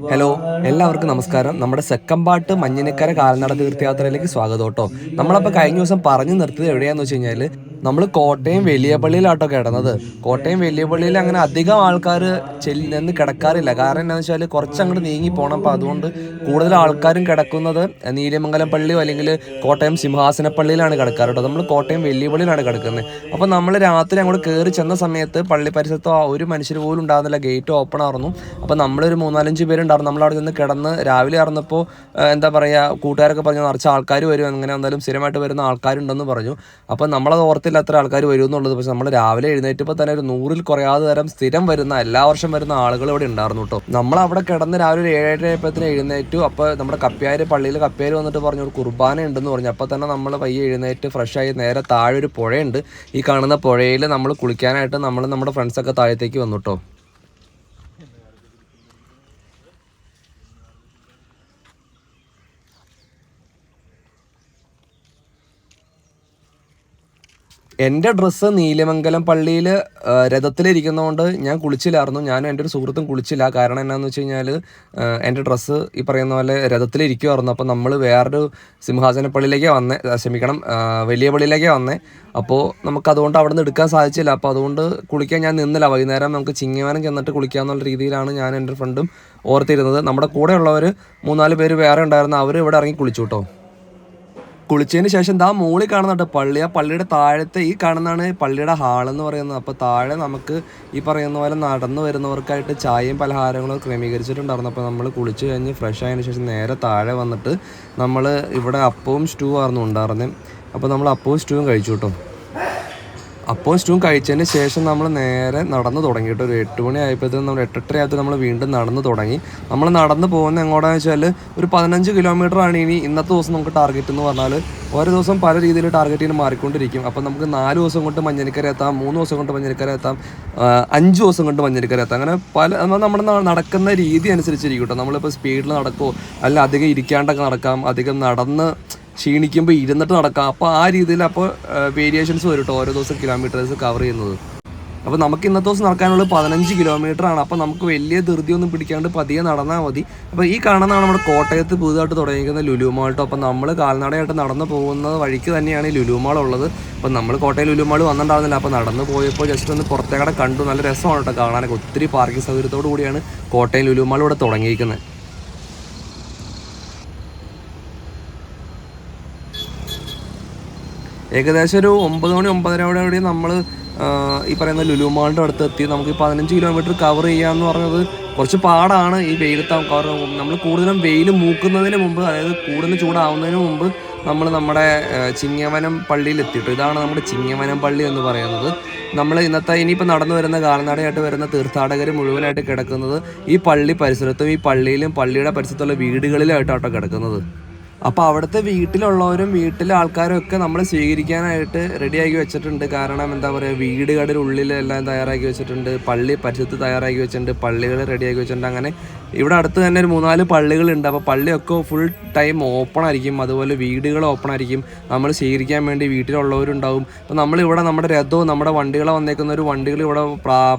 Hello, എല്ലാവർക്കും നമസ്കാരം. നമ്മുടെ സെക്കമ്പാട്ട് മഞ്ഞിനിക്കര കാൽനട തീർത്ഥയാത്രയിലേക്ക് സ്വാഗതം കേട്ടോ. നമ്മളപ്പോൾ കഴിഞ്ഞ ദിവസം പറഞ്ഞു നിർത്തിയത് എവിടെയാന്ന് വെച്ച് കഴിഞ്ഞാൽ നമ്മൾ കോട്ടയം വലിയ പള്ളിയിലാട്ടോ കിടന്നത്. കോട്ടയം വലിയ പള്ളിയിൽ അങ്ങനെ അധികം ആൾക്കാർ ചെന്ന് കിടക്കാറില്ല. കാരണം എന്താണെന്ന് വെച്ചാൽ കുറച്ചങ്ങോട്ട് നീങ്ങി പോകണം. അപ്പോൾ അതുകൊണ്ട് കൂടുതൽ ആൾക്കാരും കിടക്കുന്നത് നീലമംഗലം പള്ളിയോ അല്ലെങ്കിൽ കോട്ടയം സിംഹാസന പള്ളിയിലാണ് കിടക്കാറ് കേട്ടോ. നമ്മൾ കോട്ടയം വലിയ പള്ളിയിലാണ് കിടക്കുന്നത്. അപ്പോൾ നമ്മൾ രാത്രി അങ്ങോട്ട് കയറി ചെന്ന സമയത്ത് പള്ളി പരിസരത്തോ ഒരു മനുഷ്യർ പോലും ഉണ്ടാകുന്നില്ല. ഗേറ്റ് ഓപ്പൺ ആയിരുന്നു. അപ്പോൾ നമ്മളൊരു 3-4 പേരുണ്ടായിരുന്നു. നമ്മളവിടെ നിന്ന് കിടന്ന് രാവിലെ ഇറന്നപ്പോൾ എന്താ പറയുക, കൂട്ടുകാരൊക്കെ പറഞ്ഞു നിറച്ച് ആൾക്കാർ വരും, അങ്ങനെ എന്തായാലും സ്ഥിരമായിട്ട് വരുന്ന ആൾക്കാരുണ്ടെന്ന് പറഞ്ഞു. അപ്പോൾ നമ്മളത് ഓർത്തില്ല അത്ര ആൾക്കാർ വരും എന്നുള്ളത്. പക്ഷേ നമ്മൾ രാവിലെ എഴുന്നേറ്റപ്പോൾ തന്നെ ഒരു 100-ൽ കുറയാതെ തരം സ്ഥിരം വരുന്ന എല്ലാ വർഷം വരുന്ന ആളുകൾ ഇവിടെ ഉണ്ടായിരുന്നു കേട്ടോ. നമ്മളവിടെ കിടന്ന് രാവിലെ ഒരു 7-8 ആയപ്പോഴത്തേന് എഴുന്നേറ്റു. അപ്പോൾ നമ്മുടെ കപ്പ്യാര് പള്ളിയിൽ കപ്പ്യാര് വന്നിട്ട് പറഞ്ഞു ഒരു കുർബാന ഉണ്ടെന്ന് പറഞ്ഞു. അപ്പോൾ തന്നെ നമ്മൾ പയ്യെ എഴുന്നേറ്റ് ഫ്രഷായി നേരെ താഴെ ഒരു പുഴയുണ്ട്. ഈ കാണുന്ന പുഴയിൽ നമ്മൾ കുളിക്കാനായിട്ട് നമ്മുടെ ഫ്രണ്ട്സൊക്കെ താഴത്തേക്ക് വന്നു കേട്ടോ. എൻ്റെ ഡ്രസ്സ് നീലമംഗലം പള്ളിയിൽ രഥത്തിലിരിക്കുന്നതുകൊണ്ട് ഞാൻ കുളിച്ചില്ലായിരുന്നു. ഞാനും എൻ്റെ ഒരു സുഹൃത്തും കുളിച്ചില്ല. കാരണം എന്നാന്ന് വെച്ച് കഴിഞ്ഞാൽ എൻ്റെ ഡ്രസ്സ് ഈ പറയുന്ന പോലെ രഥത്തിലിരിക്കുമായിരുന്നു. അപ്പോൾ നമ്മൾ വേറൊരു സിംഹാസന പള്ളിയിലേക്ക് വലിയ പള്ളിയിലേക്ക് വന്നേ. അപ്പോൾ നമുക്കതുകൊണ്ട് അവിടെ നിന്ന് എടുക്കാൻ സാധിച്ചില്ല. അപ്പോൾ അതുകൊണ്ട് കുളിക്കാൻ ഞാൻ നിന്നില്ല. വൈകുന്നേരം നമുക്ക് ചിങ്ങവനം ചെന്നിട്ട് കുളിക്കാമെന്നുള്ള രീതിയിലാണ് ഞാൻ എൻ്റെ ഫ്രണ്ടും ഓർത്തിരുന്നത്. നമ്മുടെ കൂടെയുള്ളവർ 3-4 പേര് വേറെ ഉണ്ടായിരുന്നു. അവർ ഇവിടെ ഇറങ്ങി കുളിച്ചു കേട്ടോ. കുളിച്ചതിന് ശേഷം മുകളിൽ കാണുന്നുണ്ട് പള്ളി. ആ പള്ളിയുടെ താഴത്തെ ഈ കാണുന്നതാണ് പള്ളിയുടെ ഹാളെന്ന് പറയുന്നത്. അപ്പോൾ താഴെ നമുക്ക് ഈ പറയുന്ന പോലെ നടന്നു വരുന്നവർക്കായിട്ട് ചായയും പലഹാരങ്ങളും ക്രമീകരിച്ചിട്ടുണ്ടായിരുന്നു. അപ്പോൾ നമ്മൾ കുളിച്ച് കഴിഞ്ഞ് ഫ്രഷ് ആയതിനു ശേഷം നേരെ താഴെ വന്നിട്ട് നമ്മൾ ഇവിടെ അപ്പവും സ്റ്റൂ ആയിരുന്നു ഉണ്ടായിരുന്നത്. അപ്പോൾ നമ്മൾ അപ്പവും സ്റ്റൂവും കഴിച്ചു കേട്ടോ. അപ്പോൾ സ്റ്റൂവും കഴിച്ചതിന് ശേഷം നമ്മൾ നേരെ നടന്നു തുടങ്ങി കേട്ടോ. ഒരു 8 മണി ആയപ്പോഴത്തേക്കും നമ്മൾ 8:30 ആയപ്പോൾ നമ്മൾ വീണ്ടും നടന്നു തുടങ്ങി. നമ്മൾ നടന്നു പോകുന്നത് എങ്ങോട്ടാന്ന് വെച്ചാൽ ഒരു 15 കിലോമീറ്ററാണ് ഇനി ഇന്നത്തെ ദിവസം നമുക്ക് ടാർഗറ്റ് എന്ന് പറഞ്ഞാൽ. ഓരോ ദിവസം പല രീതിയിൽ ടാർഗറ്റ് ചെയ്യുന്ന മാറിക്കൊണ്ടിരിക്കും. അപ്പോൾ നമുക്ക് 4 ദിവസം കൊണ്ട് മഞ്ഞിനിക്കര എത്താം, 3 ദിവസം കൊണ്ട് മഞ്ഞിനിക്കര എത്താം, 5 ദിവസം കൊണ്ട് മഞ്ഞിനിക്കര എത്താം. അങ്ങനെ നമ്മുടെ നടക്കുന്ന രീതി അനുസരിച്ചിരിക്കും കേട്ടോ. നമ്മളിപ്പോൾ സ്പീഡിൽ നടക്കുമോ അല്ല അധികം ഇരിക്കാണ്ടൊക്കെ നടക്കാം, അധികം നടന്ന് ക്ഷീണിക്കുമ്പോൾ ഇരുന്നിട്ട് നടക്കാം. അപ്പോൾ ആ രീതിയിൽ വേരിയേഷൻസ് വരും കേട്ടോ ഓരോ ദിവസം കിലോമീറ്റേഴ്സ് കവർ ചെയ്യുന്നത്. അപ്പോൾ നമുക്ക് ഇന്നത്തെ ദിവസം നടക്കാനുള്ളത് 15 കിലോമീറ്ററാണ്. അപ്പോൾ നമുക്ക് വലിയ ധൃതിയൊന്നും പിടിക്കാണ്ട് പതിയെ നടന്നാൽ മതി. അപ്പോൾ ഈ കാണുന്നതാണ് നമ്മുടെ കോട്ടയത്ത് പുതുതായിട്ട് തുടങ്ങിയിരിക്കുന്ന ലുലു മാൾ കേട്ടോ. അപ്പോൾ നമ്മൾ കാൽനടയായിട്ട് നടന്നു പോകുന്ന വഴിക്ക് തന്നെയാണ് ഈ ലുലു മാൾ ഉള്ളത്. അപ്പോൾ നമ്മൾ കോട്ടയം ലുലു മാൾ വന്നിട്ടുണ്ടായിരുന്നില്ല. അപ്പോൾ നടന്നു പോയപ്പോൾ ജസ്റ്റ് ഒന്ന് പുറത്തേക്കടെ കണ്ടു. നല്ല രസമാണ് കേട്ടോ കാണാനൊക്കെ. ഒത്തിരി പാർക്കിംഗ് സൗകര്യത്തോടു കൂടിയാണ് കോട്ടയം ലുലു മാൾ ഇവിടെ തുടങ്ങിയിരിക്കുന്നത്. ഏകദേശം ഒരു 9 മണി 9:30 നമ്മൾ ഈ പറയുന്ന ലുലു മാളിൻ്റെ അടുത്ത് എത്തി. നമുക്ക് 15 കിലോമീറ്റർ കവർ ചെയ്യാമെന്ന് പറഞ്ഞത് കുറച്ച് പാടാണ് ഈ വെയിലത്ത്. നമ്മൾ കൂടുതലും വെയിൽ മൂക്കുന്നതിന് മുമ്പ്, അതായത് കൂടുതൽ ചൂടാവുന്നതിന് മുമ്പ് നമ്മുടെ ചിങ്ങവനം പള്ളിയിൽ എത്തിയിട്ടു. ഇതാണ് നമ്മുടെ ചിങ്ങവനം പള്ളി എന്ന് പറയുന്നത്. നമ്മൾ ഇനിയിപ്പോൾ നടന്നു വരുന്ന കാൽനടയായിട്ട് വരുന്ന തീർത്ഥാടകർ മുഴുവനായിട്ട് കിടക്കുന്നത് ഈ പള്ളി പരിസരത്തും ഈ പള്ളിയിലും പള്ളിയുടെ പരിസരത്തുള്ള വീടുകളിലായിട്ടാട്ടോ കിടക്കുന്നത്. അപ്പോൾ അവിടുത്തെ വീട്ടിലുള്ളവരും വീട്ടിലെ ആൾക്കാരും ഒക്കെ നമ്മൾ സ്വീകരിക്കാനായിട്ട് റെഡിയാക്കി വെച്ചിട്ടുണ്ട്. കാരണം എന്താ പറയുക, വീടുകളുടെ ഉള്ളിലെല്ലാം തയ്യാറാക്കി വെച്ചിട്ടുണ്ട്, പള്ളി പരിസരത്ത് തയ്യാറാക്കി വെച്ചിട്ടുണ്ട്, പള്ളികൾ റെഡിയാക്കി വെച്ചിട്ടുണ്ട്. അങ്ങനെ ഇവിടെ അടുത്ത് തന്നെ ഒരു 3-4 പള്ളികളുണ്ട്. അപ്പോൾ പള്ളിയൊക്കെ ഫുൾ ടൈം ഓപ്പൺ ആയിരിക്കും. അതുപോലെ വീടുകൾ ഓപ്പൺ ആയിരിക്കും. നമ്മൾ സ്വീകരിക്കാൻ വേണ്ടി വീട്ടിലുള്ളവരുണ്ടാവും. അപ്പോൾ നമ്മളിവിടെ നമ്മുടെ രഥവും നമ്മുടെ വണ്ടികളെ വന്നേക്കുന്ന ഒരു വണ്ടികൾ ഇവിടെ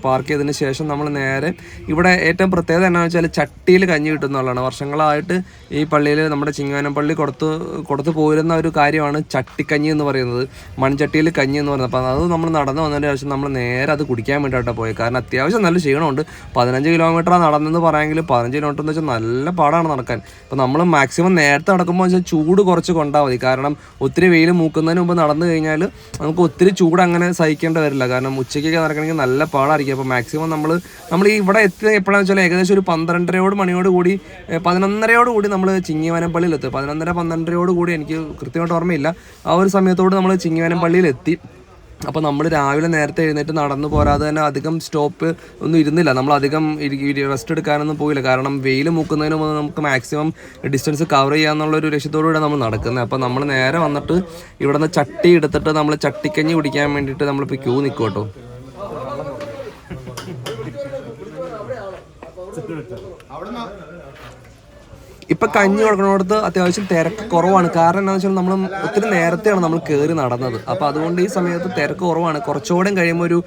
പാർക്ക് ചെയ്തതിന് ശേഷം നമ്മൾ നേരെ ഇവിടെ ഏറ്റവും പ്രത്യേകത എന്നാന്ന് വെച്ചാൽ ചട്ടിയിൽ കഞ്ഞി കിട്ടുന്നതാണ്. വർഷങ്ങളായിട്ട് ഈ പള്ളിയിൽ നമ്മുടെ ചിങ്ങവനം പള്ളി കൊടുത്തു പോരുന്ന ഒരു കാര്യമാണ് ചട്ടിക്കഞ്ഞി എന്ന് പറയുന്നത്, മൺചട്ടിയിൽ കഞ്ഞി എന്ന് പറയുന്നത്. അപ്പോൾ അത് നമ്മൾ നടന്നു വന്നതിന് ശേഷം നമ്മൾ നേരെ അത് കുടിക്കാൻ വേണ്ടിയിട്ടാണ് പോയത്. കാരണം അത്യാവശ്യം നല്ല ക്ഷീണമുണ്ട്. 15 കിലോമീറ്ററാണ് നടന്നെന്ന് പറയാമെങ്കിൽ 15 കിലോമീറ്റർ എന്ന് വെച്ചാൽ നല്ല പാടാണ് നടക്കാൻ. അപ്പോൾ നമ്മൾ മാക്സിമം നേരത്തെ നടക്കുമ്പോൾ വെച്ചാൽ ചൂട് കുറച്ച് കൊണ്ടാൽ മതി. കാരണം ഒത്തിരി വെയിൽ മൂക്കുന്നതിന് മുമ്പ് നടന്നു കഴിഞ്ഞാൽ നമുക്ക് ഒത്തിരി ചൂട് അങ്ങനെ സഹിക്കേണ്ടി വരില്ല. കാരണം ഉച്ചയ്ക്കൊക്കെ നടക്കണമെങ്കിൽ നല്ല പാടായിരിക്കും. അപ്പോൾ മാക്സിമം നമ്മൾ ഈ ഇവിടെ എത്തി എപ്പോഴാണെന്ന് വെച്ചാൽ ഏകദേശം ഒരു 12:30 കൂടി 11:30 കൂടി നമ്മൾ ചിങ്ങവനം പള്ളിയിലെത്തും. 11:30-12 കൂടി, എനിക്ക് കൃത്യമായിട്ട് ഓർമ്മയില്ല, ആ ഒരു സമയത്തോട് നമ്മൾ ചിങ്ങവനം പള്ളിയിലെത്തി. അപ്പോൾ നമ്മൾ രാവിലെ നേരത്തെ എഴുന്നേറ്റ് നടന്നു പോരാതെ തന്നെ അധികം സ്റ്റോപ്പ് ഒന്നും ഇരുന്നില്ല. നമ്മൾ അധികം റെസ്റ്റ് എടുക്കാനൊന്നും പോയില്ല. കാരണം വെയിൽ മൂക്കുന്നതിന് മുമ്പ് നമുക്ക് മാക്സിമം ഡിസ്റ്റൻസ് കവർ ചെയ്യാന്നുള്ളൊരു ലക്ഷ്യത്തോടുകൂടെ നമ്മൾ നടക്കുന്നത്. അപ്പോൾ നമ്മൾ നേരെ വന്നിട്ട് ഇവിടെ നിന്ന് ചട്ടി എടുത്തിട്ട് നമ്മൾ ചട്ടിക്കഞ്ഞി കുടിക്കാൻ വേണ്ടിയിട്ട് നമ്മളിപ്പോൾ ക്യൂ നിൽക്കും കേട്ടോ. ഇപ്പം കഞ്ഞി കൊടുക്കുന്നിടത്ത് അത്യാവശ്യം തിരക്ക് കുറവാണ്. കാരണം എന്താണെന്ന് വെച്ചാൽ നമ്മൾ ഒത്തിരി നേരത്തെയാണ് നമ്മൾ കയറി നടന്നത്. അപ്പോൾ അതുകൊണ്ട് ഈ സമയത്ത് തിരക്ക് കുറവാണ്. കുറച്ചുകൂടെ കഴിയുമ്പോൾ ഒരു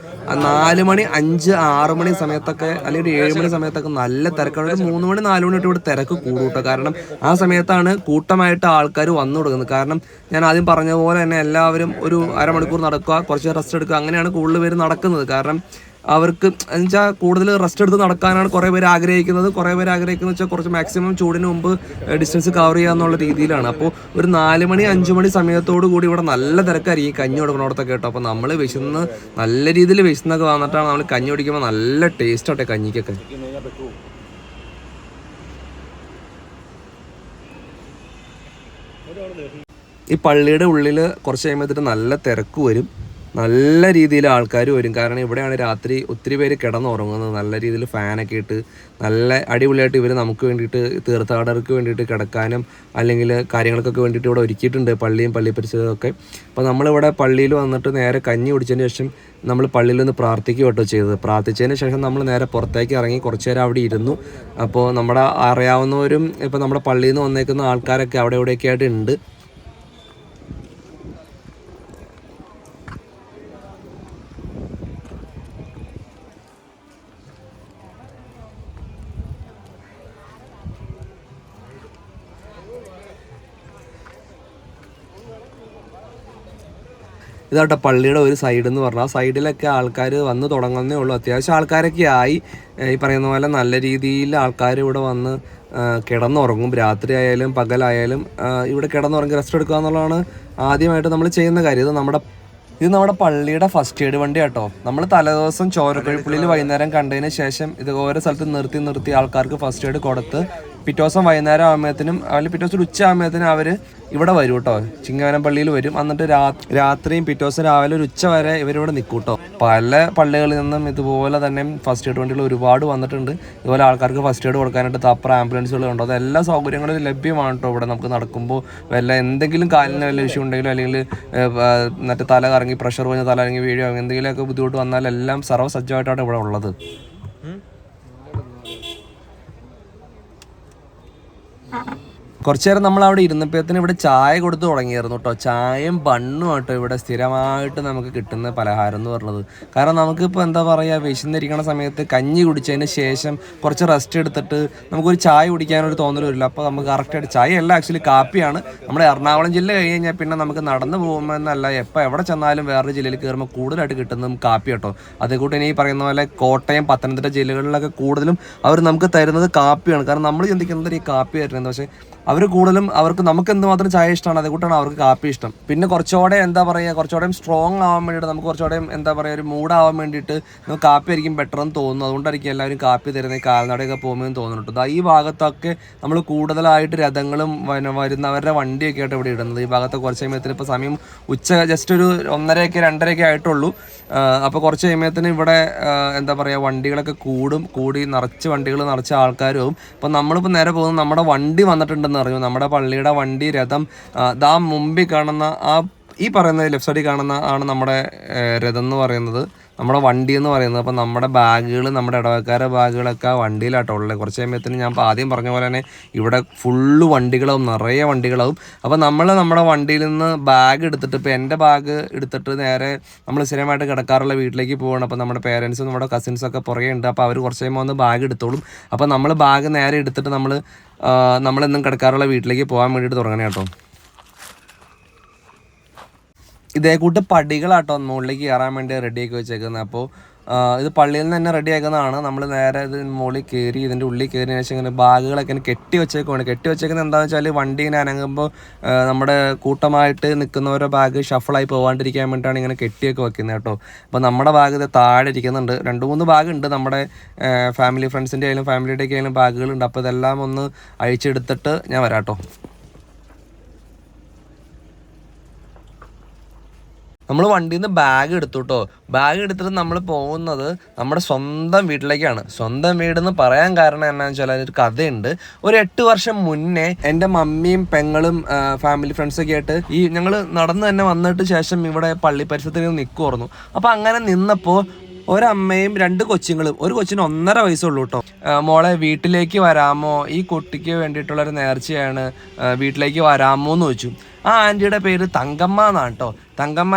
4 മണി 5 6 മണി സമയത്തൊക്കെ അല്ലെങ്കിൽ ഒരു 7 മണി സമയത്തൊക്കെ നല്ല തിരക്കാണ്. ഒരു 3 മണി 4 മണി തൊട്ട് ഇവിടെ തിരക്ക് കൂടും കേട്ടോ. കാരണം ആ സമയത്താണ് കൂട്ടമായിട്ട് ആൾക്കാർ വന്നു കൊടുക്കുന്നത്. കാരണം ഞാൻ ആദ്യം പറഞ്ഞ പോലെ തന്നെ എല്ലാവരും ഒരു അരമണിക്കൂർ നടക്കുക, കുറച്ച് റെസ്റ്റ് എടുക്കുക, അങ്ങനെയാണ് കൂടുതൽ പേര് നടക്കുന്നത്. കാരണം അവർക്ക് എന്നുവെച്ചാൽ കൂടുതൽ റെസ്റ്റ് എടുത്ത് നടക്കാനാണ് കുറേ പേര് ആഗ്രഹിക്കുന്നത്. വെച്ചാൽ കുറച്ച് മാക്സിമം ചൂടിന് മുമ്പ് ഡിസ്റ്റൻസ് കവർ ചെയ്യുക എന്നുള്ള രീതിയിലാണ്. അപ്പോൾ ഒരു 4 മണി 5 മണി സമയത്തോടു കൂടി ഇവിടെ നല്ല തിരക്കായിരിക്കും കഞ്ഞി കൊടുക്കണോടത്തൊക്കെ കേട്ടോ. അപ്പോൾ നമ്മൾ നല്ല രീതിയിൽ വിശന്നൊക്കെ വന്നിട്ടാണ് നമ്മൾ കഞ്ഞി കുടിക്കുമ്പോൾ നല്ല ടേസ്റ്റ് ആട്ടെ കഞ്ഞിക്കൊക്കെ. ഈ പള്ളിയുടെ ഉള്ളിൽ കുറച്ച് കഴിയുമ്പോഴത്തേക്ക് നല്ല തിരക്ക് വരും, നല്ല രീതിയിൽ ആൾക്കാർ വരും. കാരണം ഇവിടെയാണ് രാത്രി ഒത്തിരി പേര് കിടന്നുറങ്ങുന്നത്. നല്ല രീതിയിൽ ഫാനൊക്കെ ഇട്ട് നല്ല അടിപൊളിയായിട്ട് ഇവർ നമുക്ക് വേണ്ടിയിട്ട് തീർത്ഥാടകർക്ക് വേണ്ടിയിട്ട് കിടക്കാനും അല്ലെങ്കിൽ കാര്യങ്ങൾക്കൊക്കെ വേണ്ടിയിട്ട് ഇവിടെ ഒരുക്കിയിട്ടുണ്ട്, പള്ളിയും പള്ളി പരിസരമൊക്കെ. അപ്പോൾ നമ്മളിവിടെ പള്ളിയിൽ വന്നിട്ട് നേരെ കഞ്ഞി കുടിച്ചതിന് ശേഷം നമ്മൾ പള്ളിയിലൊന്ന് പ്രാർത്ഥിക്കുക കേട്ടോ ചെയ്തത്. പ്രാർത്ഥിച്ചതിന് ശേഷം നമ്മൾ നേരെ പുറത്തേക്ക് ഇറങ്ങി കുറച്ച് നേരം അവിടെ ഇരുന്നു. അപ്പോൾ നമ്മുടെ അറിയാവുന്നവരും ഇപ്പോൾ നമ്മുടെ പള്ളിയിൽ നിന്ന് വന്നേക്കുന്ന ആൾക്കാരൊക്കെ അവിടെ ഇവിടെയൊക്കെ ആയിട്ട് ഉണ്ട്. ഇതാട്ടോ പള്ളിയുടെ ഒരു സൈഡ് എന്ന് പറഞ്ഞാൽ ആ സൈഡിലൊക്കെ ആൾക്കാർ വന്ന് തുടങ്ങുന്നേ ഉള്ളൂ. അത്യാവശ്യം ആൾക്കാരൊക്കെ ആയി. ഈ പറയുന്ന പോലെ നല്ല രീതിയിൽ ആൾക്കാർ ഇവിടെ വന്ന് കിടന്നുറങ്ങും. രാത്രി ആയാലും പകലായാലും ഇവിടെ കിടന്നുറങ്ങി റെസ്റ്റ് എടുക്കുക എന്നുള്ളതാണ് ആദ്യമായിട്ട് നമ്മൾ ചെയ്യുന്ന കാര്യം. ഇത് നമ്മുടെ പള്ളിയുടെ ഫസ്റ്റ് എയ്ഡ് വണ്ടി കേട്ടോ. നമ്മൾ തലേദിവസം ചോരക്കുഴിപ്പുള്ളിയിൽ വൈകുന്നേരം കണ്ടതിന് ശേഷം ഇത് ഓരോ സ്ഥലത്ത് നിർത്തി ആൾക്കാർക്ക് ഫസ്റ്റ് എയ്ഡ് കൊടുത്ത് പിറ്റേ ദിവസം വൈകുന്നേരം ആകുമ്പോഴത്തേനും അല്ലെങ്കിൽ പിറ്റേ ദിവസം ഉച്ച ആകുമ്പോഴത്തേനും അവർ ഇവിടെ വരും കേട്ടോ. ചിങ്ങവനം പള്ളിയിൽ വരും. എന്നിട്ട് രാത്രിയും പിറ്റേ ദിവസം രാവിലെ ഒരു ഉച്ച വരെ ഇവരിവിടെ നിൽക്കും കേട്ടോ. പല പള്ളികളിൽ നിന്നും ഇതുപോലെ തന്നെ ഫസ്റ്റ് എയ്ഡ് വണ്ടികൾ ഒരുപാട് വന്നിട്ടുണ്ട്. ഇതുപോലെ ആൾക്കാർക്ക് ഫസ്റ്റ് എയ്ഡ് കൊടുക്കാനായിട്ട് തപ്പർ ആംബുലൻസുകൾ ഉണ്ടോ, അത് എല്ലാ സൗകര്യങ്ങളും ലഭ്യമാണ് കേട്ടോ. ഇവിടെ നമുക്ക് നടക്കുമ്പോൾ എന്തെങ്കിലും കാലിന് വല്ല ഇഷ്യൂ ഉണ്ടെങ്കിലും അല്ലെങ്കിൽ മറ്റേ തല കറങ്ങി പ്രഷർ കുറഞ്ഞ തല കറങ്ങി വീഴോ എന്തെങ്കിലുമൊക്കെ ബുദ്ധിമുട്ട് വന്നാൽ എല്ലാം സർവ്വസജ്ജമായിട്ടാണ് ഇവിടെ ഉള്ളത്. കുറച്ചു നേരം നമ്മൾ അവിടെ ഇരുന്നപ്പോഴത്തേന് ഇവിടെ ചായ കൊടുത്ത് തുടങ്ങിയായിരുന്നു കേട്ടോ. ചായയും ബണ്ണും കേട്ടോ ഇവിടെ സ്ഥിരമായിട്ട് നമുക്ക് കിട്ടുന്ന പലഹാരം എന്ന് പറഞ്ഞത്. കാരണം നമുക്കിപ്പോൾ എന്താ പറയുക, വിശന്നിരിക്കുന്ന സമയത്ത് കഞ്ഞി കുടിച്ചതിന് ശേഷം കുറച്ച് റെസ്റ്റ് എടുത്തിട്ട് നമുക്കൊരു ചായ കുടിക്കാനൊരു തോന്നൽ വരില്ല. അപ്പോൾ നമുക്ക് കറക്റ്റായിട്ട് ചായയല്ല, ആക്ച്വലി കാപ്പിയാണ്. നമ്മുടെ എറണാകുളം ജില്ല കഴിഞ്ഞ് കഴിഞ്ഞാൽ പിന്നെ നമുക്ക് നടന്നു പോകുമെന്നല്ല, എപ്പോൾ എവിടെ ചെന്നാലും വേറൊരു ജില്ലയിൽ കയറുമ്പോൾ കൂടുതലായിട്ട് കിട്ടുന്നതും കാപ്പി കേട്ടോ. അതേക്കൂട്ട് ഇനി ഈ പറയുന്ന പോലെ കോട്ടയം പത്തനംതിട്ട ജില്ലകളിലൊക്കെ കൂടുതലും അവർ നമുക്ക് തരുന്നത് കാപ്പിയാണ്. കാരണം നമ്മൾ ചിന്തിക്കുന്നത് ഈ കാപ്പി വരുന്നത്, പക്ഷേ അവർ കൂടുതലും നമുക്ക് എന്തുമാത്രം ചായ ഇഷ്ടമാണ് അതുകൂട്ടാണ് അവർക്ക് കാപ്പി ഇഷ്ടം. പിന്നെ കുറച്ചുകൂടെ എന്താ പറയുക, കുറച്ചുകൂടെ സ്ട്രോങ് ആവാൻ വേണ്ടിയിട്ട് നമുക്ക് കുറച്ചുകൂടെ എന്താ പറയുക ഒരു മൂഡാവാൻ വേണ്ടിയിട്ട് നമുക്ക് കാപ്പി ആയിരിക്കും ബെറ്റർ എന്ന് തോന്നുന്നു. അതുകൊണ്ടായിരിക്കും എല്ലാവരും കാപ്പി തരുന്നത് കാൽനടയൊക്കെ പോകുമെന്ന് തോന്നുന്നുണ്ട്. ഈ ഭാഗത്തൊക്കെ നമ്മൾ കൂടുതലായിട്ട് രഥങ്ങളും വരുന്നവരുടെ വണ്ടിയൊക്കെ ആയിട്ട് ഇവിടെ ഇടുന്നത്. ഈ ഭാഗത്ത് കുറച്ച് കഴിയുമ്പോഴത്തേന് ഇപ്പോൾ സമയം ഉച്ച ജസ്റ്റ് ഒരു 1:30 2:30 ആയിട്ടുള്ളൂ. അപ്പോൾ കുറച്ച് കഴിയുമ്പോഴത്തേന് ഇവിടെ എന്താ പറയുക വണ്ടികളൊക്കെ കൂടി നിറച്ച് ആൾക്കാരും. അപ്പോൾ നമ്മളിപ്പോൾ നേരെ പോകുന്നത് നമ്മുടെ വണ്ടി വന്നിട്ടുണ്ടെന്ന് അറിയും. നമ്മുടെ പള്ളിയുടെ വണ്ടി രഥം ദാ മുമ്പിൽ കാണുന്ന ഈ പറയുന്ന ലെഫ്റ്റ് സൈഡിൽ കാണുന്ന ആണ് നമ്മുടെ രഥം എന്ന് പറയുന്നത്, നമ്മുടെ വണ്ടി എന്ന് പറയുന്നത്. അപ്പോൾ നമ്മുടെ ബാഗുകൾ, നമ്മുടെ ഇടവക്കാരുടെ ബാഗുകളൊക്കെ വണ്ടിയിലാട്ടോ ഉള്ളത്. കുറച്ച് കഴിയുമ്പോഴത്തേന് ഞാൻ ആദ്യം പറഞ്ഞ പോലെ തന്നെ ഇവിടെ ഫുള്ള് വണ്ടികളാവും, നിറയെ വണ്ടികളാവും. അപ്പോൾ നമ്മുടെ വണ്ടിയിൽ നിന്ന് ബാഗ് എടുത്തിട്ട്, ഇപ്പോൾ എൻ്റെ ബാഗ് എടുത്തിട്ട് നേരെ നമ്മൾ സ്ഥിരമായിട്ട് കിടക്കാറുള്ള വീട്ടിലേക്ക് പോകണം. അപ്പോൾ നമ്മുടെ പേരൻസും നമ്മുടെ കസിൻസൊക്കെ പുറകെ ഉണ്ട്. അപ്പോൾ അവർ കുറച്ച് കഴിയുമ്പോൾ വന്ന് ബാഗ് എടുത്തോളും. അപ്പോൾ നമ്മൾ ബാഗ് നേരെ എടുത്തിട്ട് നമ്മളെന്നും കിടക്കാറുള്ള വീട്ടിലേക്ക് പോകാൻ വേണ്ടിയിട്ട് തുടങ്ങണേ കേട്ടോ. ഇതേ കൂട്ട് പടികളാട്ടോ മുകളിലേക്ക് കയറാൻ വേണ്ടി റെഡിയാക്കി വെച്ചേക്കുന്നത്. അപ്പോൾ ഇത് പള്ളിയിൽ നിന്ന് തന്നെ റെഡി ആക്കുന്നതാണ്. നമ്മൾ നേരെ ഇത് മുകളിൽ കയറി ഇതിൻ്റെ ഉള്ളിൽ കയറിയതിന് ശേഷം ഇങ്ങനെ ബാഗുകളൊക്കെ ഇങ്ങനെ കെട്ടി വെച്ചേക്കുവാണ്. കെട്ടി വെച്ചേക്കുന്നത് എന്താണെന്ന് വെച്ചാൽ വണ്ടി ഇങ്ങനെ അനങ്ങുമ്പോൾ നമ്മുടെ കൂട്ടമായിട്ട് നിൽക്കുന്നവരുടെ ബാഗ് ഷഫിളായി പോകാണ്ടിരിക്കാൻ വേണ്ടിയിട്ടാണ് ഇങ്ങനെ കെട്ടിയൊക്കെ വെക്കുന്നത് കേട്ടോ. അപ്പോൾ നമ്മുടെ ബാഗ് ഇത് താഴെ ഇരിക്കുന്നുണ്ട്. 2-3 ബാഗുണ്ട്. നമ്മുടെ ഫാമിലി ഫ്രണ്ട്സിൻ്റെ ആയാലും ഫാമിലിയുടെ ഒക്കെ ആയാലും ബാഗുകളുണ്ട്. അപ്പോൾ ഇതെല്ലാം ഒന്ന് അഴിച്ചെടുത്തിട്ട് ഞാൻ വരാം കേട്ടോ. നമ്മൾ വണ്ടിയിൽ നിന്ന് ബാഗ് എടുത്തു കേട്ടോ. ബാഗ് എടുത്തിട്ട് നമ്മൾ പോകുന്നത് നമ്മുടെ സ്വന്തം വീട്ടിലേക്കാണ്. സ്വന്തം വീടെന്ന് പറയാൻ കാരണം എന്നാന്ന് വെച്ചാൽ അതിനൊരു കഥയുണ്ട്. ഒരു 8 വർഷം മുന്നേ എൻ്റെ മമ്മിയും പെങ്ങളും ഫാമിലി ഫ്രണ്ട്സൊക്കെ ആയിട്ട് ഞങ്ങൾ നടന്ന് തന്നെ വന്നിട്ട് ശേഷം ഇവിടെ പള്ളി പരിസരത്ത് നിൽക്കുമായിരുന്നു. അപ്പോൾ അങ്ങനെ നിന്നപ്പോൾ ഒരമ്മയും 2 കൊച്ചുങ്ങളും. ഒരു കൊച്ചിന് 1.5 വയസ്സുള്ളൂ കേട്ടോ. മോളെ വീട്ടിലേക്ക് വരാമോ, ഈ കുട്ടിക്ക് വേണ്ടിയിട്ടുള്ളൊരു നേർച്ചയാണ്, വീട്ടിലേക്ക് വരാമോ എന്ന് ചോദിച്ചു. ആ ആൻറ്റിയുടെ പേര് തങ്കമ്മ എന്നാണ് കേട്ടോ. തങ്കമ്മ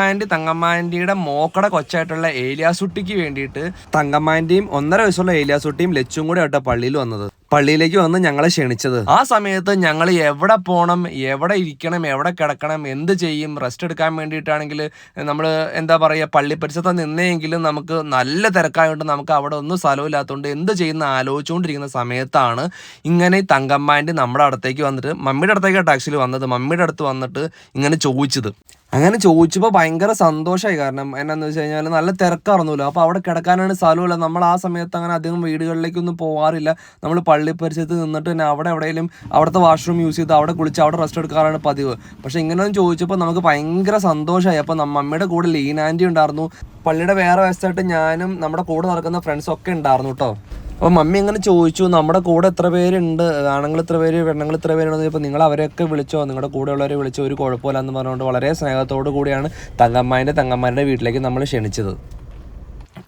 ആൻറ്റിയുടെ മോക്കടെ കൊച്ചായിട്ടുള്ള ഏലിയാസുട്ടിക്ക് വേണ്ടിയിട്ട് തങ്കമ്മ ആൻറ്റിയും 1.5 വയസ്സുള്ള ഏലിയാസുട്ടിയും ലച്ചും കൂടെ ആട്ടോ പള്ളിയിൽ വന്നത്. പള്ളിയിലേക്ക് വന്ന് ഞങ്ങളെ ക്ഷണിച്ചത്. ആ സമയത്ത് ഞങ്ങൾ എവിടെ പോകണം, എവിടെ ഇരിക്കണം, എവിടെ കിടക്കണം, എന്ത് ചെയ്യും, റെസ്റ്റ് എടുക്കാൻ വേണ്ടിയിട്ടാണെങ്കിൽ നമ്മൾ എന്താ പറയുക, പള്ളി പരിസരത്ത് നിന്നെങ്കിലും നമുക്ക് നല്ല തിരക്കായതുകൊണ്ട് നമുക്ക് അവിടെ ഒന്നും സ്ഥലമില്ലാത്തതുകൊണ്ട് എന്ത് ചെയ്യുന്ന ആലോചിച്ചുകൊണ്ടിരിക്കുന്ന സമയത്താണ് ഇങ്ങനെ തങ്കമ്മാൻ്റെ നമ്മുടെ അടുത്തേക്ക് വന്നിട്ട്, മമ്മിയുടെ അടുത്തേക്കാണ് ആക്ച്വലി വന്നത്, മമ്മിയുടെ അടുത്ത് വന്നിട്ട് ഇങ്ങനെ ചോദിച്ചത്. അങ്ങനെ ചോദിച്ചപ്പോൾ ഭയങ്കര സന്തോഷമായി. കാരണം എന്നാന്ന് വെച്ച് കഴിഞ്ഞാൽ നല്ല തിരക്കായിരുന്നല്ലോ. അപ്പോൾ അവിടെ കിടക്കാനാണ് സ്ഥലമില്ല. നമ്മൾ ആ സമയത്ത് അങ്ങനെ അധികം വീടുകളിലേക്കൊന്നും പോകാറില്ല. നമ്മൾ പള്ളി പരിസരത്ത് നിന്നിട്ട് തന്നെ അവിടെ എവിടെയെങ്കിലും അവിടുത്തെ വാഷ്റൂം യൂസ് ചെയ്ത് അവിടെ കുളിച്ച് അവിടെ റെസ്റ്റ് എടുക്കാറാണ് പതിവ്. പക്ഷേ ഇങ്ങനെയൊന്നും ചോദിച്ചപ്പോൾ നമുക്ക് ഭയങ്കര സന്തോഷമായി. അപ്പോൾ മമ്മിയുടെ കൂടെ ലീന ആൻറ്റി ഉണ്ടായിരുന്നു, പള്ളിയുടെ വേറെ വശത്തായിട്ട് ഞാനും നമ്മുടെ കൂടെ നടക്കുന്ന ഫ്രണ്ട്സൊക്കെ ഉണ്ടായിരുന്നു കേട്ടോ. അപ്പോൾ മമ്മി ഇങ്ങനെ ചോദിച്ചു, നമ്മുടെ കൂടെ എത്ര പേരുണ്ട്, ആണുങ്ങൾ ഇത്ര പേര്, പെണ്ണുങ്ങൾ ഇത്ര പേരുണ്ടെന്ന്. ഇപ്പോൾ നിങ്ങൾ അവരെയൊക്കെ വിളിച്ചോ, നിങ്ങളുടെ കൂടെയുള്ളവരെ വിളിച്ചോ, ഒരു കുഴപ്പമില്ല എന്ന് പറഞ്ഞുകൊണ്ട് വളരെ സ്നേഹത്തോടു കൂടിയാണ് തങ്കമ്മാരുടെ വീട്ടിലേക്ക് നമ്മൾ ക്ഷണിച്ചത്.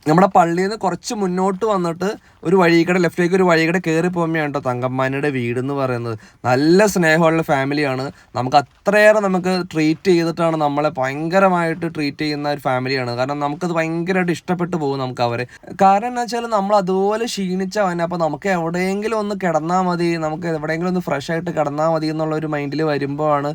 നമ്മുടെ പള്ളിയിൽ നിന്ന് കുറച്ച് മുന്നോട്ട് വന്നിട്ട് ഒരു വഴികടെ ലെഫ്റ്റിലേക്ക് ഒരു വഴികടെ കയറി പോകുമ്പോഴാണ് കേട്ടോ തങ്കമ്മാനിയുടെ വീട് എന്ന് പറയുന്നത്. നല്ല സ്നേഹമുള്ള ഫാമിലിയാണ്. നമുക്ക് അത്രയേറെ നമുക്ക് ട്രീറ്റ് ചെയ്തിട്ടാണ്, നമ്മളെ ഭയങ്കരമായിട്ട് ട്രീറ്റ് ചെയ്യുന്ന ഒരു ഫാമിലിയാണ്. കാരണം നമുക്കത് ഭയങ്കരമായിട്ട് ഇഷ്ടപ്പെട്ടു പോകും നമുക്ക് അവരെ. കാരണം എന്താ വെച്ചാൽ നമ്മൾ അതുപോലെ ക്ഷീണിച്ചവനെ, അപ്പോൾ നമുക്ക് എവിടെയെങ്കിലും ഒന്ന് കിടന്നാൽ മതി, നമുക്ക് എവിടെയെങ്കിലും ഒന്ന് ഫ്രഷ് ആയിട്ട് കിടന്നാൽ മതി എന്നുള്ളൊരു മൈൻഡിൽ വരുമ്പോഴാണ്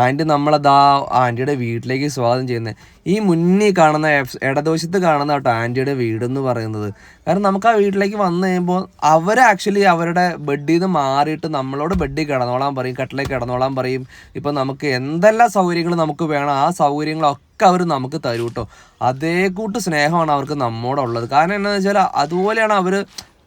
ആൻറ്റി നമ്മളതാ ആൻറ്റിയുടെ വീട്ടിലേക്ക് സ്വാഗതം ചെയ്യുന്നത്. ഈ മുന്നിൽ കാണുന്ന ഇടതുവശത്ത് കാണുന്ന കേട്ടോ ആൻറ്റിയുടെ വീടെന്ന് പറയുന്നത്. കാരണം നമുക്ക് ആ വീട്ടിലേക്ക് വന്നു കഴിയുമ്പോൾ അവർ ആക്ച്വലി അവരുടെ ബെഡിൽ നിന്ന് മാറിയിട്ട് നമ്മളോട് ബെഡിൽ കിടന്നോളാൻ പറയും, കട്ടിലേക്ക് കിടന്നോളാൻ പറയും. ഇപ്പം നമുക്ക് എന്തെല്ലാം സൗകര്യങ്ങൾ നമുക്ക് വേണം ആ സൗകര്യങ്ങളൊക്കെ അവർ നമുക്ക് തരും കേട്ടോ. അതേ കൂട്ട് സ്നേഹമാണ് അവർക്ക് നമ്മോടുള്ളത്. കാരണം എന്താണെന്ന് വെച്ചാൽ അതുപോലെയാണ് അവർ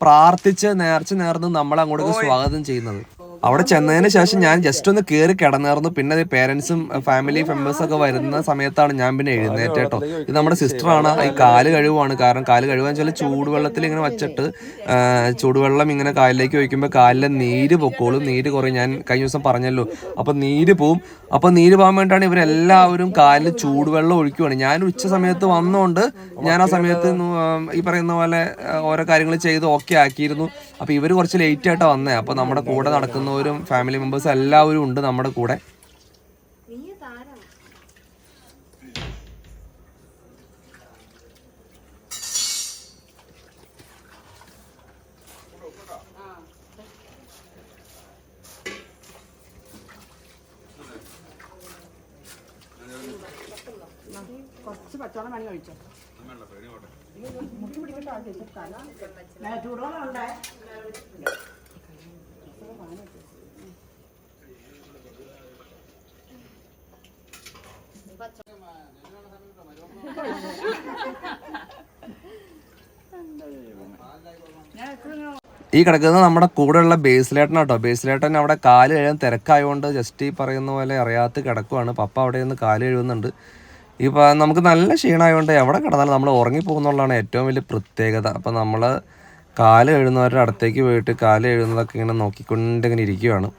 പ്രാർത്ഥിച്ച് നേർന്ന് നമ്മളെ അങ്ങോട്ടേക്ക് സ്വാഗതം ചെയ്യുന്നത്. അവിടെ ചെന്നതിന് ശേഷം ഞാൻ ജസ്റ്റ് ഒന്ന് കയറി കിടന്നായിരുന്നു. പിന്നെ പേരൻസും ഫാമിലി മെമ്പേഴ്സൊക്കെ വരുന്ന സമയത്താണ് ഞാൻ പിന്നെ എഴുന്നേറ്റ് കേട്ടോ. ഇത് നമ്മുടെ സിസ്റ്ററാണ്. ഈ കാല് കഴുകുവാണ്. കാരണം കാല് കഴുകാൻ വെച്ചാൽ ചൂടുവെള്ളത്തിൽ ഇങ്ങനെ വെച്ചിട്ട് ചൂടുവെള്ളം ഇങ്ങനെ കാലിലേക്ക് ഒഴിക്കുമ്പോൾ കാലിലെ നീര് പൊക്കോളും, നീര് കുറയും. ഞാൻ കഴിഞ്ഞ ദിവസം പറഞ്ഞല്ലോ. അപ്പം നീര് പോവും. അപ്പം നീര് പോകാൻ വേണ്ടിയിട്ടാണ് ഇവരെല്ലാവരും കാലിൽ ചൂടുവെള്ളം ഒഴിക്കുവാണ്. ഞാൻ ഉച്ച സമയത്ത് വന്നുകൊണ്ട് ഞാൻ ആ സമയത്ത് ഈ പറയുന്ന പോലെ ഓരോ കാര്യങ്ങൾ ചെയ്ത് ഓക്കെ ആക്കിയിരുന്നു. അപ്പോൾ ഇവർ കുറച്ച് ലേറ്റ് ആയിട്ടാണ് വന്നത്. അപ്പോൾ നമ്മുടെ കൂടെ നടക്കുന്നവരും ഫാമിലി മെമ്പേഴ്സ് എല്ലാവരും ഉണ്ട് നമ്മുടെ കൂടെ. കുറച്ച് പച്ചവെള്ളം വേണമെങ്കിൽ ഒഴിച്ചോ. മുട്ടി പിടിക്കട്ടോ, ചൂടുവെള്ളം ഉണ്ടേ. ഈ കിടക്കുന്നത് നമ്മുടെ കൂടെയുള്ള ബേസിലേട്ടനാട്ടോ. ബേസിലേട്ടൻ അവിടെ കാല് കഴുകാൻ തിരക്കായതുകൊണ്ട് ജസ്റ്റ് ഈ പറയുന്ന പോലെ അറിയാത്ത കിടക്കുവാണ്. പപ്പ അവിടെ നിന്ന് കാല് കഴുകുന്നുണ്ട്. ഇപ്പോൾ നമുക്ക് നല്ല ക്ഷീണമായതുകൊണ്ട് എവിടെ കിടന്നാലും നമ്മൾ ഉറങ്ങിപ്പോകുന്നുള്ളതാണ് ഏറ്റവും വലിയ പ്രത്യേകത. അപ്പോൾ നമ്മൾ കാല് കഴുകുന്നവരുടെ അടുത്തേക്ക് പോയിട്ട് കാല് കഴുകുന്നതൊക്കെ ഇങ്ങനെ നോക്കിക്കൊണ്ടിങ്ങനെ ഇരിക്കുകയാണ്.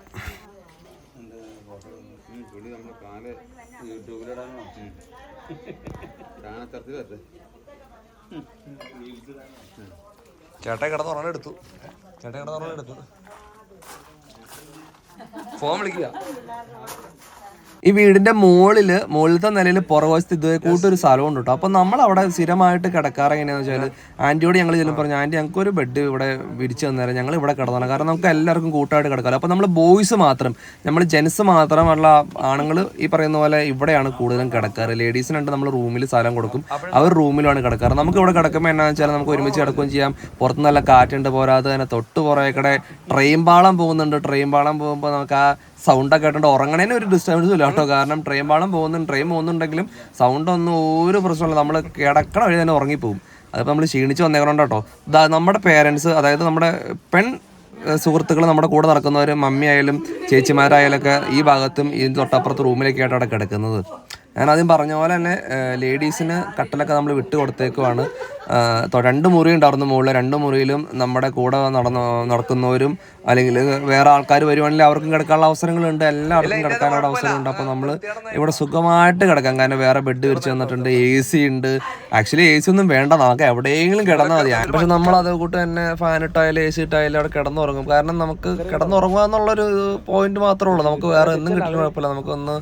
ചേട്ടാ കിടന്നുറങ്ങെടുത്തു ഫോൺ വിളിക്കുക. ഈ വീടിന്റെ മുകളിലത്തെ നിലയിൽ പുറകുവശത്ത് ഇതേ കൂട്ടൊരു സ്ഥലമുണ്ട് കേട്ടോ. അപ്പം നമ്മൾ അവിടെ സ്ഥിരമായിട്ട് കിടക്കാറ് എങ്ങനെയാണെന്ന് വെച്ചാൽ ആൻറ്റിയോട് ഞങ്ങൾ ചെല്ലും പറഞ്ഞു, ആൻറ്റി ഞങ്ങൾക്കൊരു ബെഡ് ഇവിടെ വിരിച്ചു തന്നേരം, ഞങ്ങൾ ഇവിടെ കിടന്നോളാം. കാരണം നമുക്ക് എല്ലാവർക്കും കൂട്ടായിട്ട് കിടക്കാമല്ലോ. അപ്പോൾ നമ്മൾ ബോയ്സ് മാത്രം, നമ്മൾ ജെൻസ് മാത്രമല്ല ആണുങ്ങൾ ഈ പറയുന്ന പോലെ ഇവിടെയാണ് കൂടുതലും കിടക്കാറ്. ലേഡീസിനുണ്ട് നമ്മൾ റൂമിൽ സ്ഥലം കൊടുക്കും, അവർ റൂമിലാണ് കിടക്കാറ്. നമുക്ക് ഇവിടെ കിടക്കുമ്പോൾ എന്നാന്ന് വെച്ചാൽ നമുക്ക് ഒരുമിച്ച് കിടക്കുകയും ചെയ്യാം. പുറത്ത് നല്ല കാറ്റുണ്ട്. പോരാതെ തന്നെ തൊട്ട് പുറകെ ട്രെയിൻ പാളം പോകുന്നുണ്ട്. ട്രെയിൻ പാളം പോകുമ്പോൾ നമുക്ക് ആ സൗണ്ടൊക്കെ കേട്ടിട്ട് ഉറങ്ങണേന് ഒരു ഡിസ്റ്റർബൻസും ഇല്ല കേട്ടോ. കാരണം ട്രെയിൻ പോകുന്നുണ്ടെങ്കിലും സൗണ്ടൊന്നും ഒരു പ്രശ്നമില്ല. നമ്മൾ കിടക്കണ വഴി തന്നെ ഉറങ്ങിപ്പോവും. അതിപ്പോൾ നമ്മൾ ക്ഷീണിച്ച് വന്നേക്കണോണ്ട് കേട്ടോ. നമ്മുടെ പേരൻസ്, അതായത് നമ്മുടെ സുഹൃത്തുക്കൾ, നമ്മുടെ കൂടെ നടക്കുന്നവർ, മമ്മി ആയാലും ചേച്ചിമാരായാലൊക്കെ ഈ ഭാഗത്തും ഈ തൊട്ടപ്പുറത്ത് റൂമിലേക്കായിട്ട് അവിടെ കിടക്കുന്നത്. ഞാൻ ആദ്യം പറഞ്ഞ പോലെ തന്നെ ലേഡീസിന് കട്ടിലൊക്കെ നമ്മൾ വിട്ട് കൊടുത്തേക്കുവാണ്. 2 മുറി ഉണ്ടായിരുന്നു മുകളിൽ. 2 മുറിയിലും നമ്മുടെ കൂടെ നടക്കുന്നവരും അല്ലെങ്കിൽ വേറെ ആൾക്കാർ വരുവാണെങ്കിൽ അവർക്കും കിടക്കാനുള്ള അവസരങ്ങളുണ്ട്. എല്ലാവർക്കും കിടക്കാനുള്ള അവസരമുണ്ട്. അപ്പോൾ നമ്മൾ ഇവിടെ സുഖമായിട്ട് കിടക്കാം. കാരണം വേറെ ബെഡ് വിരിച്ച് തന്നിട്ടുണ്ട്, AC ഉണ്ട്. ആക്ച്വലി AC ഒന്നും വേണ്ട, നമുക്ക് എവിടെയെങ്കിലും കിടന്നാൽ മതി. പക്ഷെ നമ്മൾ അത് കൂട്ട് തന്നെ ഫാൻ ഇട്ടായാലും AC ഇട്ടായാലും അവിടെ കിടന്നുറങ്ങും. കാരണം നമുക്ക് കിടന്നുറങ്ങുക എന്നുള്ളൊരു പോയിന്റ് മാത്രമേ ഉള്ളൂ. നമുക്ക് വേറെ ഒന്നും കിട്ടില്ല, കുഴപ്പമില്ല. നമുക്കൊന്ന്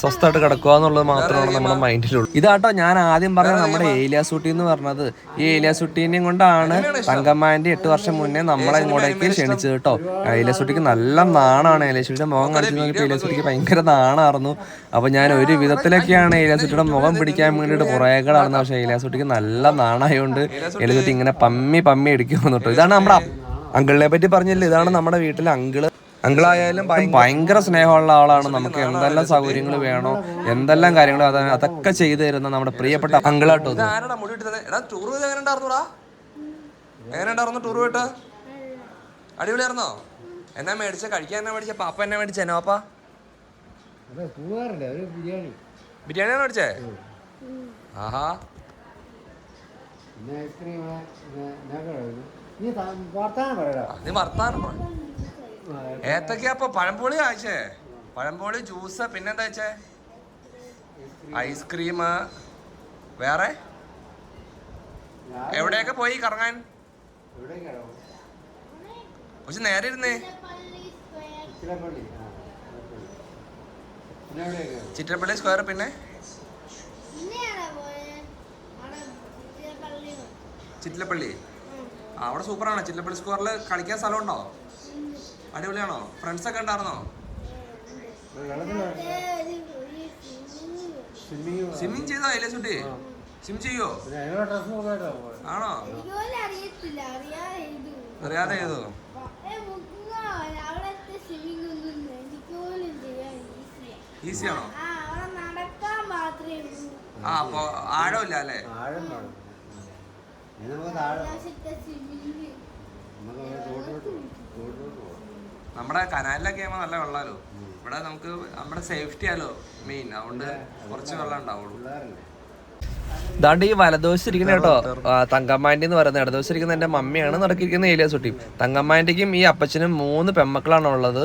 സ്വസ്ഥമായിട്ട് കിടക്കുക എന്നുള്ളത് മാത്രമാണ് നമ്മുടെ മൈൻഡിലുള്ളൂ. ഇതാട്ടോ ഞാൻ ആദ്യം പറഞ്ഞ നമ്മുടെ ഏലിയാസുട്ടി എന്ന് പറഞ്ഞത്. ഈ ഏലിയാസുട്ടീനെയും കൊണ്ടാണ് തങ്കമ്മാൻ്റെ 8 വർഷം മുന്നേ നമ്മളെ ഇങ്ങോട്ടേക്ക് ക്ഷണിച്ചത് കേട്ടോ. ഏലിയാസുട്ടിക്ക് നല്ല നാണാണ്. ഏലിയാസുട്ടിയുടെ മുഖം കാണിച്ചു നോക്കിയപ്പോൾ ഏലിയാസുട്ടിക്ക് ഭയങ്കര നാണായിരുന്നു. അപ്പോൾ ഞാൻ ഒരു വിധത്തിലൊക്കെയാണ് ഏലിയാസുട്ടിയുടെ മുഖം പിടിക്കാൻ വേണ്ടിയിട്ട് പുറകെ നടന്നത്. പക്ഷേ ഏലിയാസുട്ടിക്ക് നല്ല നാണായതുകൊണ്ട് ഏലിയാസുട്ടി ഇങ്ങനെ പമ്മി അടിക്കുന്നു കേട്ടോ. ഇതാണ് നമ്മുടെ അങ്കിളിനെ പറ്റി പറഞ്ഞില്ല, ഇതാണ് നമ്മുടെ വീട്ടിലെ അങ്കിളായാലും ഭയങ്കര സ്നേഹമുള്ള ആളാണ്. നമുക്ക് എന്തെല്ലാം സൗകര്യങ്ങൾ വേണോ, എന്തെല്ലാം കാര്യങ്ങൾ അതൊക്കെ ചെയ്തു തരുന്ന നമ്മുടെ പ്രിയപ്പെട്ട അങ്കിളാട്ടോ. എങ്ങനെയുണ്ടായിരുന്നു ടൂർ പോയിട്ട്? അടിപൊളിയായിരുന്നോ? എന്നാ മേടിച്ച കഴിക്കാൻ? എന്നാ മേടിച്ച? പാപ്പ എന്നാ മേടിച്ച? പാപ്പ ബിരിയാണിയാണ് മേടിച്ചേ? ആഹാ, നീ വർത്താനം പറ. ഏത്തൊക്കെയാ? പഴംപൊളി കഴിച്ചേ? പഴംപൊളി, ജ്യൂസ്, പിന്നെന്താ വെച്ചേ? ഐസ്ക്രീം. വേറെ എവിടെയൊക്കെ പോയി കറങ്ങാൻ? പക്ഷെ നേരെ ഇരുന്നേ. ചിറ്റപ്പള്ളി സ്ക്വയർ, പിന്നെ ചിറ്റലപ്പള്ളി. അവിടെ സൂപ്പറാണ്. ചിറ്റലപ്പള്ളി സ്ക്വയറിൽ കളിക്കാൻ സ്ഥലമുണ്ടോ? അടിപൊളിയാണോ? ഫ്രണ്ട്സൊക്കെ ഉണ്ടായിരുന്നോ? സ്വിമ്മിങ് ചെയ്തോ? ഏലിയാസുട്ടി സ്വിം ചെയ്യോ? ആണോ? അറിയാതെ ചെയ്തോ? ഈസിയാണോ? ആ, അപ്പൊ ആഴമില്ല അല്ലേ? നമ്മുടെ കനാലിലൊക്കെ ആകുമ്പോൾ നല്ല വെള്ളമല്ലോ. ഇവിടെ നമുക്ക് നമ്മുടെ സേഫ്റ്റി ആലോ മെയിൻ, അതുകൊണ്ട് കുറച്ച് വെള്ളം ഉണ്ടാവുള്ളൂ. ഇതാണ്ട് ഈ വലദോഷം ഇരിക്കുന്ന കേട്ടോ തങ്കമ്മാൻ്റെ എന്ന് പറയുന്നത്. ഇടദോഷം ഇരിക്കുന്ന എൻ്റെ മമ്മിയാണ്, നടക്കിരിക്കുന്ന ഏലിയാസുട്ടിയും. തങ്കമ്മാൻ്റെക്കും ഈ അപ്പച്ചനും 3 പെമ്മക്കളാണ് ഉള്ളത്.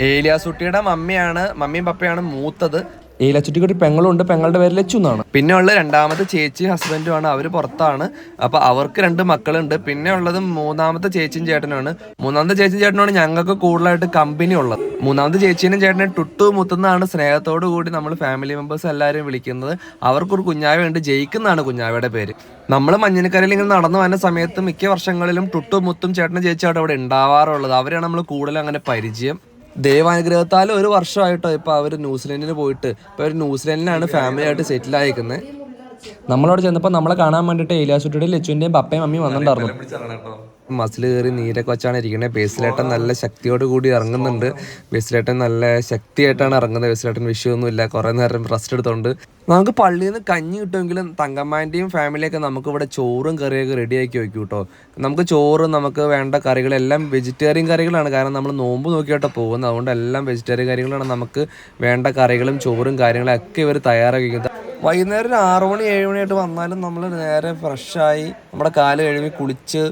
ഏലിയാസുട്ടിയുടെ മമ്മിയും പപ്പയാണ് മൂത്തത്. ഏലിയാസുട്ടിക്ക് ഒരു പെങ്ങളുണ്ട്, പെങ്ങളുടെ പേര് ലച്ചു എന്നാണ്. പിന്നെ ഉള്ള രണ്ടാമത്തെ ചേച്ചി ഹസ്ബൻഡുമാണ്, അവർ പുറത്താണ്. അപ്പൊ അവർക്ക് 2 മക്കളുണ്ട്. പിന്നെ ഉള്ളത് 3ാമത്തെ ചേച്ചിയും ചേട്ടനാണ്. 3ാമത്തെ ചേച്ചിയും ചേട്ടനാണ് ഞങ്ങൾക്ക് കൂടുതലായിട്ട് കമ്പനി ഉള്ളത്. 3ാമത്തെ ചേച്ചീനും ചേട്ടനെ ടുട്ടു മുത്തുന്നാണ് സ്നേഹത്തോടു കൂടി നമ്മൾ ഫാമിലി മെമ്പേഴ്സ് എല്ലാവരും വിളിക്കുന്നത്. അവർക്കൊരു കുഞ്ഞാവയുണ്ട്, ജയിക്കുന്നാണ് കുഞ്ഞാവയുടെ പേര്. നമ്മൾ മഞ്ഞിനക്കരയിൽ ഇങ്ങനെ നടന്നു വന്ന സമയത്ത് മിക്ക വർഷങ്ങളിലും ടുട്ടു മുത്തും ചേട്ടനും ചേച്ചിയായിട്ട് അവിടെ ഉണ്ടാവാറുള്ളത്. അവരെയാണ് നമ്മൾ കൂടുതൽ അങ്ങനെ പരിചയം. ദൈവാനുഗ്രഹത്താൽ 1 വർഷമായിട്ടോ ഇപ്പോൾ അവർ ന്യൂസിലൻഡിന് പോയിട്ട്. ഇപ്പോൾ അവർ ന്യൂസിലൻഡിലാണ് ഫാമിലി ആയിട്ട് സെറ്റിൽ ആയിരിക്കുന്നത്. നമ്മളവിടെ ചെന്നപ്പോൾ നമ്മളെ കാണാൻ വേണ്ടിയിട്ട് ഏലിയാസുട്ടിയുടെയും ലച്ചുവിൻ്റെയും പപ്പയും മമ്മിയും വന്നിട്ടുണ്ടായിരുന്നു. മസിൽ കയറി നീരൊക്കെ വെച്ചാണ് ഇരിക്കുന്നത്. ബേസിലേട്ടൻ നല്ല ശക്തിയോട് കൂടി ഇറങ്ങുന്നുണ്ട്. ബേസിലേട്ടൻ നല്ല ശക്തിയായിട്ടാണ് ഇറങ്ങുന്നത്. ബേസിലേട്ടൻ വിഷയമൊന്നുമില്ല, കുറേ നേരം റെസ്റ്റ് എടുത്തോണ്ട്. നമുക്ക് പള്ളിയിൽ നിന്ന് കഞ്ഞി കിട്ടുമെങ്കിലും തങ്കമ്മാൻ്റെയും ഫാമിലിയൊക്കെ നമുക്ക് ഇവിടെ ചോറും കറിയൊക്കെ റെഡിയാക്കി വയ്ക്കും കേട്ടോ. നമുക്ക് ചോറും നമുക്ക് വേണ്ട കറികളെല്ലാം വെജിറ്റേറിയൻ കറികളാണ്. കാരണം നമ്മൾ നോമ്പ് നോക്കിയിട്ടോ പോകുന്നത്, അതുകൊണ്ട് എല്ലാം വെജിറ്റേറിയൻ കറികളാണ്. നമുക്ക് വേണ്ട കറികളും ചോറും കാര്യങ്ങളൊക്കെ ഇവർ തയ്യാറാക്കി വയ്ക്കുന്നത്. വൈകുന്നേരം 6 മണി 7 മണിയായിട്ട് വന്നാലും നമ്മൾ നേരെ ഫ്രഷായി നമ്മുടെ കാല് കഴുകി കുളിച്ച്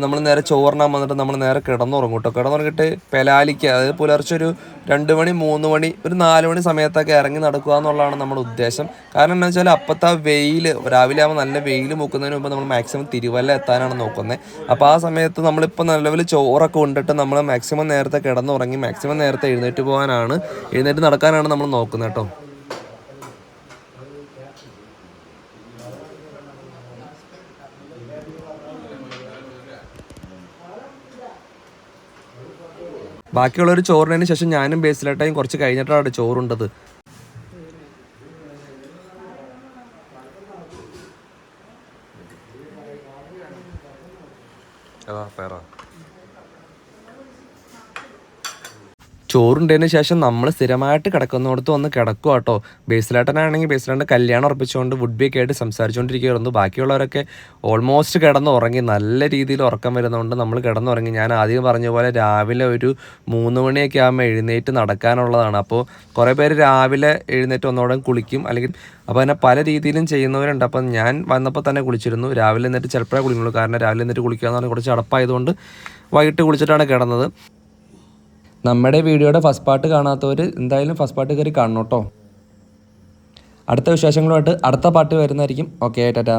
നമ്മൾ നേരെ ചോറിനാൻ വന്നിട്ട് നമ്മൾ നേരെ കിടന്നുറങ്ങും കേട്ടോ. കിടന്നുറങ്ങിയിട്ട് പെലാലിക്ക്, അതായത് പുലർച്ചെ ഒരു 2 മണി 3 മണി ഒരു 4 മണി സമയത്തൊക്കെ ഇറങ്ങി നടക്കുക എന്നുള്ളതാണ് നമ്മുടെ ഉദ്ദേശം. കാരണം എന്താ വെച്ചാൽ അപ്പോഴത്തെ വെയിൽ, രാവിലെ ആകുമ്പോൾ നല്ല വെയിൽ മുക്കുന്നതിന് മുമ്പ് നമ്മൾ മാക്സിമം തിരുവല്ല എത്താനാണ് നോക്കുന്നത്. അപ്പോൾ ആ സമയത്ത് നമ്മളിപ്പോൾ നിലവിൽ ചോറൊക്കെ കൊണ്ടിട്ട് നമ്മൾ മാക്സിമം നേരത്തെ കിടന്നുറങ്ങി മാക്സിമം നേരത്തെ എഴുന്നേറ്റ് നടക്കാനാണ് നമ്മൾ നോക്കുന്നത് കേട്ടോ. ബാക്കിയുള്ളൊരു ചോറിനതിന് ശേഷം ഞാനും ബേസിലേട്ടായും കുറച്ച് കഴിഞ്ഞിട്ടാണ് ചോറുണ്ടത്. ചോറുണ്ടതിന് ശേഷം നമ്മൾ സ്ഥിരമായിട്ട് കിടക്കുന്നിടത്ത് വന്ന് കിടക്കുക കേട്ടോ. ബേസിലേട്ടനാണെങ്കിൽ ബേസിലേട്ടൻ്റെ കല്യാണം ഉറപ്പിച്ചുകൊണ്ട് വുഡ്ബിയൊക്കെ ആയിട്ട് സംസാരിച്ചുകൊണ്ടിരിക്കുകയായിരുന്നു. ബാക്കിയുള്ളവരൊക്കെ ഓൾമോസ്റ്റ് കിടന്നുറങ്ങി. നല്ല രീതിയിൽ ഉറക്കം വരുന്നതുകൊണ്ട് നമ്മൾ കിടന്നുറങ്ങി. ഞാൻ ആദ്യം പറഞ്ഞ പോലെ രാവിലെ ഒരു 3 മണിയൊക്കെ ആകുമ്പോൾ എഴുന്നേറ്റ് നടക്കാനുള്ളതാണ്. അപ്പോൾ കുറേ പേര് രാവിലെ എഴുന്നേറ്റ് ഒന്നോടെ കുളിക്കും, അല്ലെങ്കിൽ അപ്പോൾ അങ്ങനെ പല രീതിയിലും ചെയ്യുന്നവരുണ്ട്. അപ്പം ഞാൻ വന്നപ്പോൾ തന്നെ കുളിച്ചിരുന്നു. രാവിലെ എന്നിട്ട് ചിലപ്പോഴേ കുളിക്കുള്ളൂ, കാരണം രാവിലെ എന്നിട്ട് കുളിക്കുക എന്ന് പറഞ്ഞാൽ കുറച്ച് അടപ്പായതുകൊണ്ട് വൈകിട്ട് കുളിച്ചിട്ടാണ് കിടന്നത്. നമ്മുടെ വീഡിയോയുടെ ഫസ്റ്റ് പാർട്ട് കാണാത്തവർ എന്തായാലും ഫസ്റ്റ് പാർട്ട് കയറി കാണണം കേട്ടോ. അടുത്ത വിശേഷങ്ങളുമായിട്ട് അടുത്ത പാർട്ട് വരുന്നതായിരിക്കും. ഓക്കെ, ടാറ്റാ.